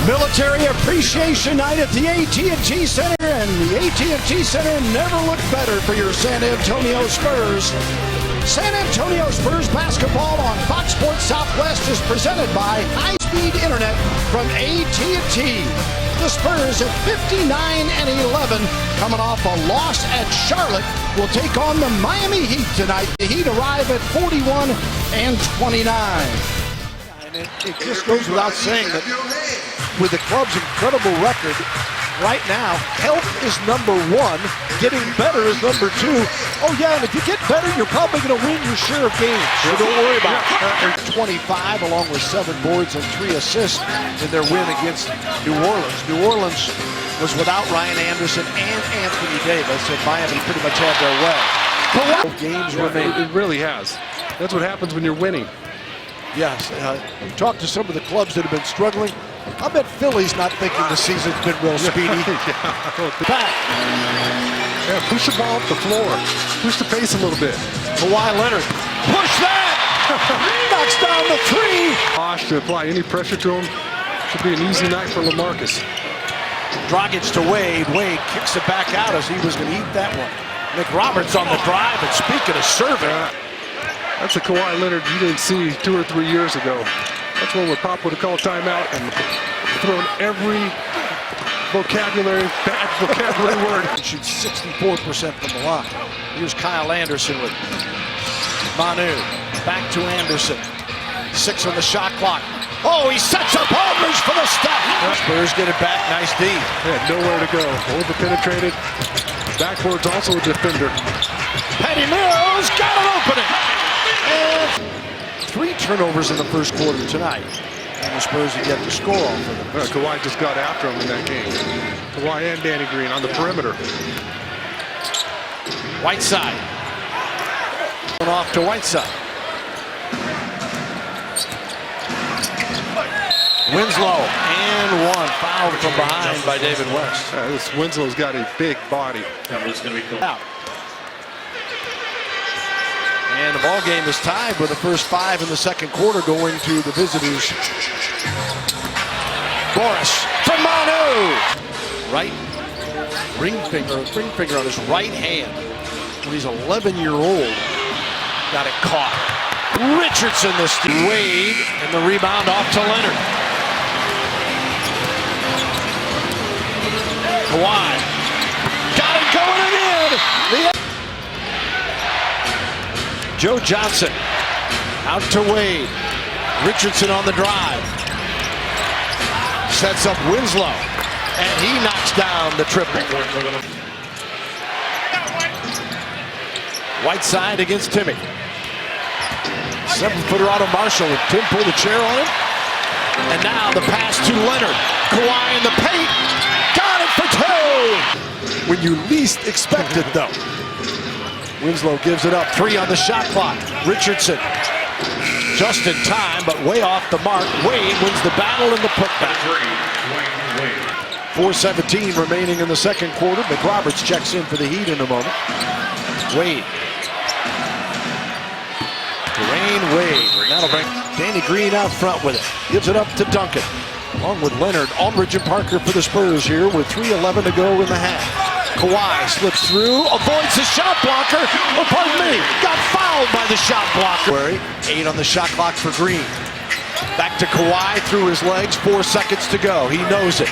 Military Appreciation Night at the AT&T Center, and the AT&T Center never looked better for your San Antonio Spurs. San Antonio Spurs basketball on Fox Sports Southwest is presented by high-speed internet from AT&T. The Spurs at 59-11, coming off a loss at Charlotte, will take on the Miami Heat tonight. The Heat arrive at 41-29. And it just goes without saying that with the club's incredible record, right now, health is number one, getting better is number two. Oh yeah, and if you get better, you're probably going to win your share of games. So don't worry about it. 25 along with 7 boards and 3 assists in their win against New Orleans. New Orleans was without Ryan Anderson and Anthony Davis, and Miami pretty much had their way. But games remain. It really has. That's what happens when you're winning. Yes, you talk to some of the clubs that have been struggling. I bet Philly's not thinking the season's been real speedy. Back. Yeah, push the ball up the floor. Push the pace a little bit. Kawhi Leonard. Push that! Knocks down the 3. Bosh to apply any pressure to him. Should be an easy night for LaMarcus. Dragic to Wade. Wade kicks it back out as he was going to eat that one. McRoberts on the drive, and speaking of serving. That's a Kawhi Leonard you didn't see 2 or 3 years ago. That's one where Pop would have called timeout and thrown every bad vocabulary word. He shoots 64% from the line. Here's Kyle Anderson with Manu. Back to Anderson. 6 on the shot clock. Oh, he sets up Aldridge for the step. Spurs get it back. Nice D. Yeah, nowhere to go. Over-penetrated. Backboard's also a defender. Patty Mills got an opening. And 3 turnovers in the first quarter tonight. And the Spurs have yet to score off of them. Kawhi just got after him in that game. Kawhi and Danny Green on the perimeter. Whiteside. Off to Whiteside. Winslow and 1. Fouled from behind by David West. This Winslow's got a big body. Out. And the ball game is tied with the first 5 in the second quarter going to the visitors. Boris from Manu. Right ring finger on his right hand. When he's 11-year-old, got it caught. Richardson the steal. Wade and the rebound off to Leonard. Kawhi got it going again. Joe Johnson out to Wade. Richardson on the drive. Sets up Winslow. And he knocks down the triple. Whiteside against Timmy. 7-footer out of Marshall. And Tim pulled the chair on him. And now the pass to Leonard. Kawhi in the paint. Got it for 2. When you least expect it, though. Winslow gives it up. 3 on the shot clock. Richardson just in time, but way off the mark. Wade wins the battle in the putback. 4:17 remaining in the second quarter. McRoberts checks in for the Heat in a moment. Wade. Dwayne Wade. That'll bring Danny Green out front with it. Gives it up to Duncan. Along with Leonard, Aldridge, and Parker for the Spurs here with 3:11 to go in the half. Kawhi slips through, avoids the shot blocker. Oh, pardon me, got fouled by the shot blocker. 8 on the shot clock for Green. Back to Kawhi through his legs, 4 seconds to go. He knows it.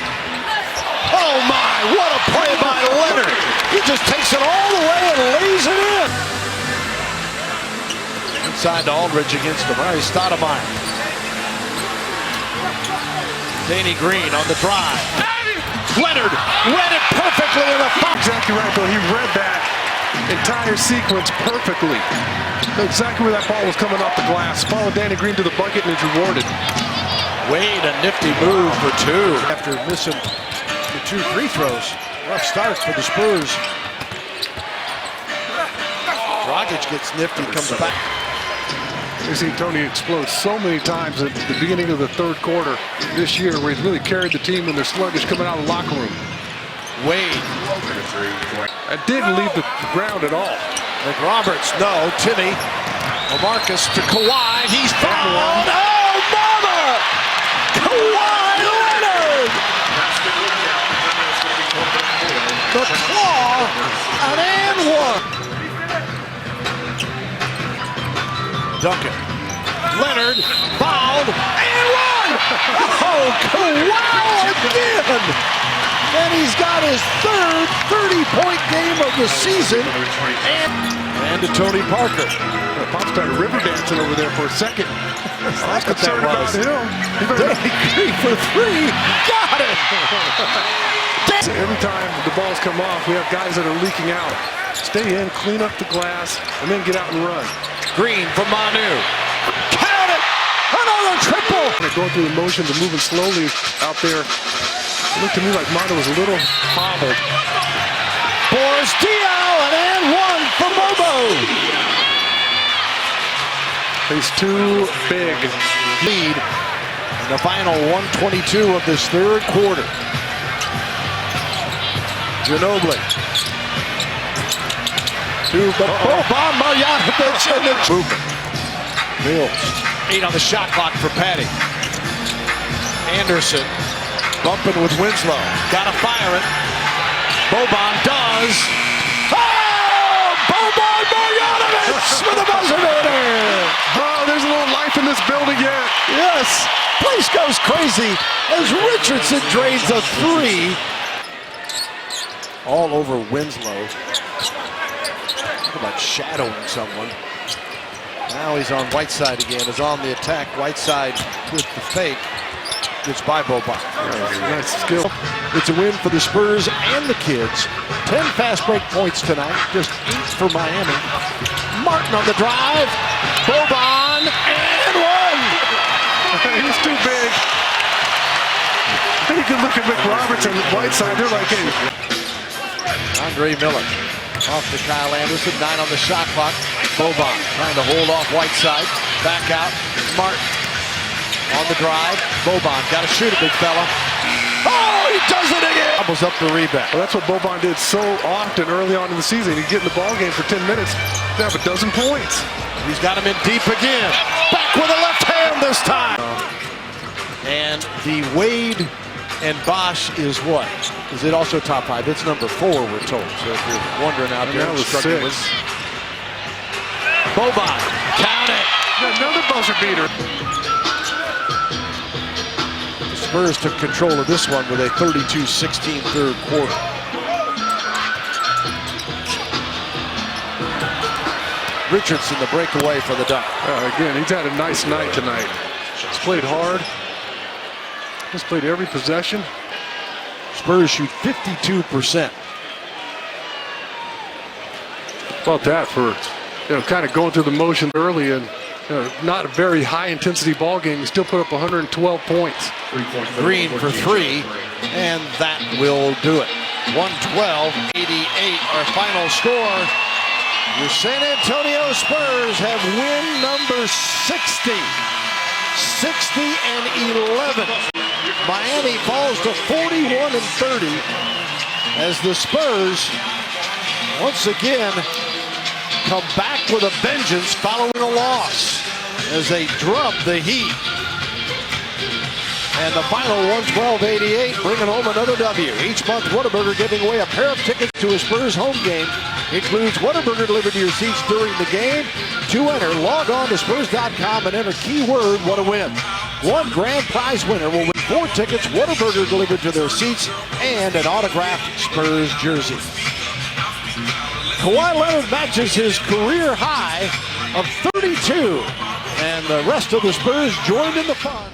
Oh my, what a play by Leonard. He just takes it all the way and lays it in. Inside to Aldridge against Amari Stoudemire. Danny Green on the drive. Leonard read it perfectly in the foul. Exactly right, though. He read that entire sequence perfectly. Knew exactly where that ball was coming off the glass. Followed Danny Green to the bucket and is rewarded. Wade, a nifty move for 2. After missing the 2 free throws. Rough start for the Spurs. Dragic gets nifty, comes back. You see Tony explode so many times at the beginning of the third quarter this year where he's really carried the team when they're sluggish coming out of the locker room. Wade. That didn't leave the ground at all. McRoberts, no. Timmy. LaMarcus to Kawhi. He's fouled. Oh, mama! Kawhi Leonard! Duncan. Leonard fouled and one! Oh, wow, again! And he's got his third 30-point game of the season. And to Tony Parker. Pop started river dancing over there for a second. I was concerned about him. Danny Green for three. Got it! Every time the balls come off, we have guys that are leaking out. Stay in, clean up the glass, and then get out and run. Green from Manu. Count it! Another triple! Going through the motions and moving slowly out there. It looked to me like Manu was a little hobbled. Boris Diaw, and one for Bobo. He's too big. Lead in the final 122 of this third quarter. Ginobili. To Boban Marjanovic and the movement. Mills. 8 on the shot clock for Patty. Anderson bumping with Winslow. Gotta fire it. Boban does. Oh! Boban Marjanovic with a buzzer beater. Oh, there's a little life in this building yet. Yes. Place goes crazy as Richardson drains a three. All over Winslow. Talk about shadowing someone. Now he's on Whiteside again. Is on the attack. Whiteside with the fake. Gets by Boban. Nice skill. It's a win for the Spurs and the kids. 10 fast break points tonight. Just 8 for Miami. Martin on the drive. Boban and one. He's too big. You can look at McRoberts and Whiteside. They're like, hey. Andre Miller off to Kyle Anderson. 9 on the shot clock. Boban trying to hold off Whiteside. Back out. Martin on the drive. Boban got to shoot it, big fella. Oh, he does it again. Doubles up the rebound. Well, that's what Boban did so often early on in the season. He'd get in the ball game for 10 minutes. He'd have a dozen points. He's got him in deep again. Back with a left hand this time. And the Wade and Bosch is what? Is it also top 5? It's number 4, we're told. So if you're wondering out there, that was 6. Boban, count it. Another buzzer beater. The Spurs took control of this one with a 32-16 third quarter. Richardson the breakaway for the dunk. Again, he's had a nice night tonight. He's played hard. He's played every possession. Spurs shoot 52%. About that for, kind of going through the motion early and not a very high intensity ball game. He still put up 112 points. Green for 3, and that will do it. 112-88, our final score. Your San Antonio Spurs have win number 60. 60-11. Miami falls to 41-30 as the Spurs once again come back with a vengeance following a loss as they drub the Heat. And the final 112-88, bringing home another W. Each month, Whataburger giving away a pair of tickets to a Spurs home game. Includes Whataburger delivered to your seats during the game. To enter, log on to Spurs.com and enter keyword WHATAWIN. One grand prize winner will win 4 tickets, Whataburger delivered to their seats, and an autographed Spurs jersey. Kawhi Leonard matches his career high of 32, and the rest of the Spurs joined in the fun.